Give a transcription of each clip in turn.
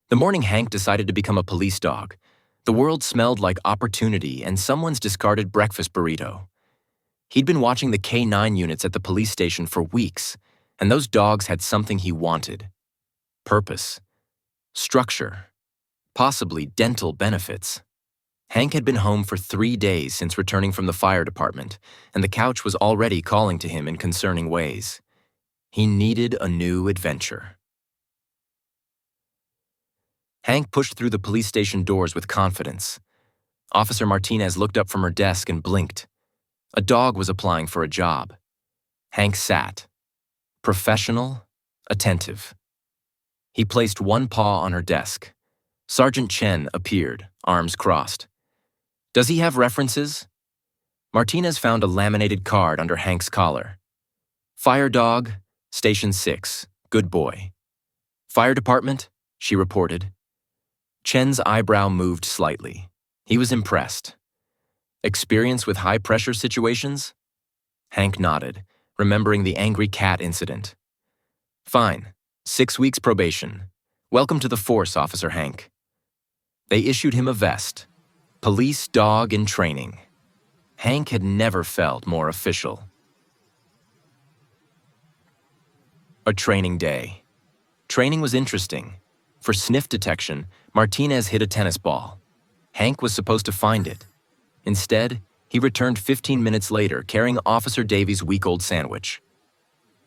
The morning Hank decided to become a police dog, the world smelled like opportunity and someone's discarded breakfast burrito. He'd been watching the K9 units at the police station for weeks, and those dogs had something he wanted. Purpose. Structure. Possibly dental benefits. Hank had been home for 3 days since returning from the fire department, and the couch was already calling to him in concerning ways. He needed a new adventure. Hank pushed through the police station doors with confidence. Officer Martinez looked up from her desk and blinked. A dog was applying for a job. Hank sat. Professional, attentive. He placed one paw on her desk. Sergeant Chen appeared, arms crossed. "Does he have references?" Martinez found a laminated card under Hank's collar. "Fire dog, Station 6, good boy." "Fire department?" she reported. Chen's eyebrow moved slightly. He was impressed. "Experience with high-pressure situations?" Hank nodded, remembering the angry cat incident. "Fine. 6 weeks probation. Welcome to the force, Officer Hank." They issued him a vest. Police dog in training. Hank had never felt more official. A training day. Training was interesting. For sniff detection, Martinez hit a tennis ball. Hank was supposed to find it. Instead, he returned 15 minutes later carrying Officer Davies' week-old sandwich.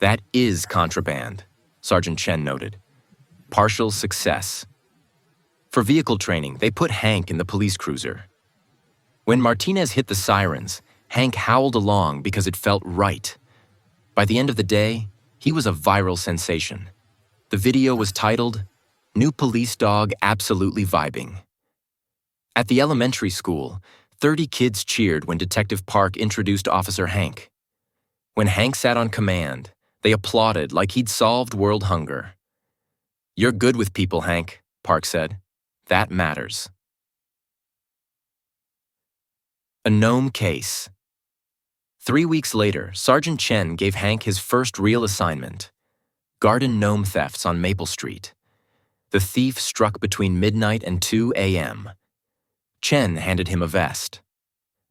"That is contraband," Sergeant Chen noted. "Partial success." For vehicle training, they put Hank in the police cruiser. When Martinez hit the sirens, Hank howled along because it felt right. By the end of the day, he was a viral sensation. The video was titled, "New Police Dog Absolutely Vibing." At the elementary school, 30 kids cheered when Detective Park introduced Officer Hank. When Hank sat on command, they applauded like he'd solved world hunger. "You're good with people, Hank," Park said. "That matters." A gnome case. 3 weeks later, Sergeant Chen gave Hank his first real assignment: garden gnome thefts on Maple Street. The thief struck between midnight and 2 a.m. Chen handed him a vest.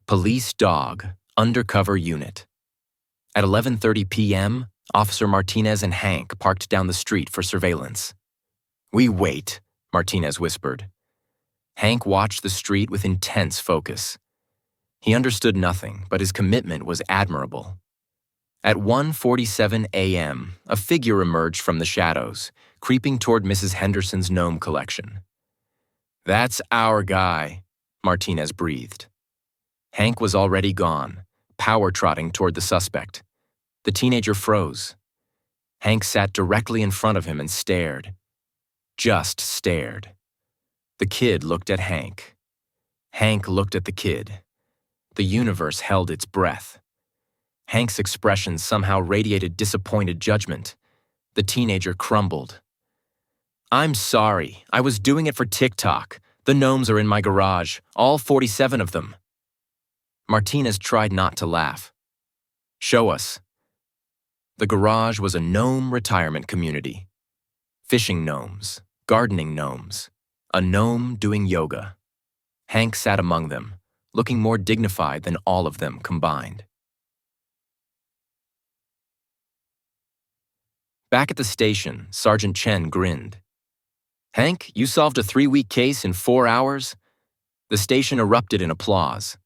Police dog, undercover unit. At 11:30 p.m., Officer Martinez and Hank parked down the street for surveillance. "We wait," Martinez whispered. Hank watched the street with intense focus. He understood nothing, but his commitment was admirable. At 1:47 a.m., a figure emerged from the shadows, creeping toward Mrs. Henderson's gnome collection. "That's our guy," Martinez breathed. Hank was already gone, power-trotting toward the suspect. The teenager froze. Hank sat directly in front of him and stared. Just stared. The kid looked at Hank. Hank looked at the kid. The universe held its breath. Hank's expression somehow radiated disappointed judgment. The teenager crumbled. "I'm sorry. I was doing it for TikTok. The gnomes are in my garage, all 47 of them." Martinez tried not to laugh. "Show us." The garage was a gnome retirement community. Fishing gnomes, gardening gnomes, a gnome doing yoga. Hank sat among them, looking more dignified than all of them combined. Back at the station, Sergeant Chen grinned. "Hank, you solved a 3-week case in 4 hours?" The station erupted in applause.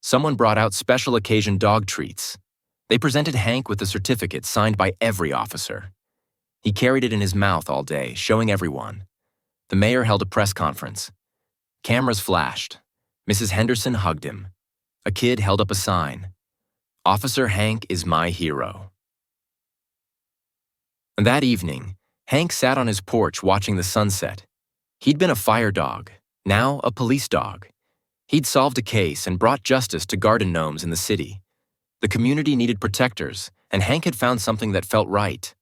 Someone brought out special occasion dog treats. They presented Hank with a certificate signed by every officer. He carried it in his mouth all day, showing everyone. The mayor held a press conference. Cameras flashed. Mrs. Henderson hugged him. A kid held up a sign. "Officer Hank is my hero." And that evening, Hank sat on his porch watching the sunset. He'd been a fire dog, now a police dog. He'd solved a case and brought justice to garden gnomes in the city. The community needed protectors, and Hank had found something that felt right.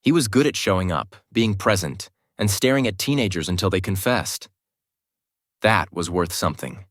He was good at showing up, being present, and staring at teenagers until they confessed. That was worth something.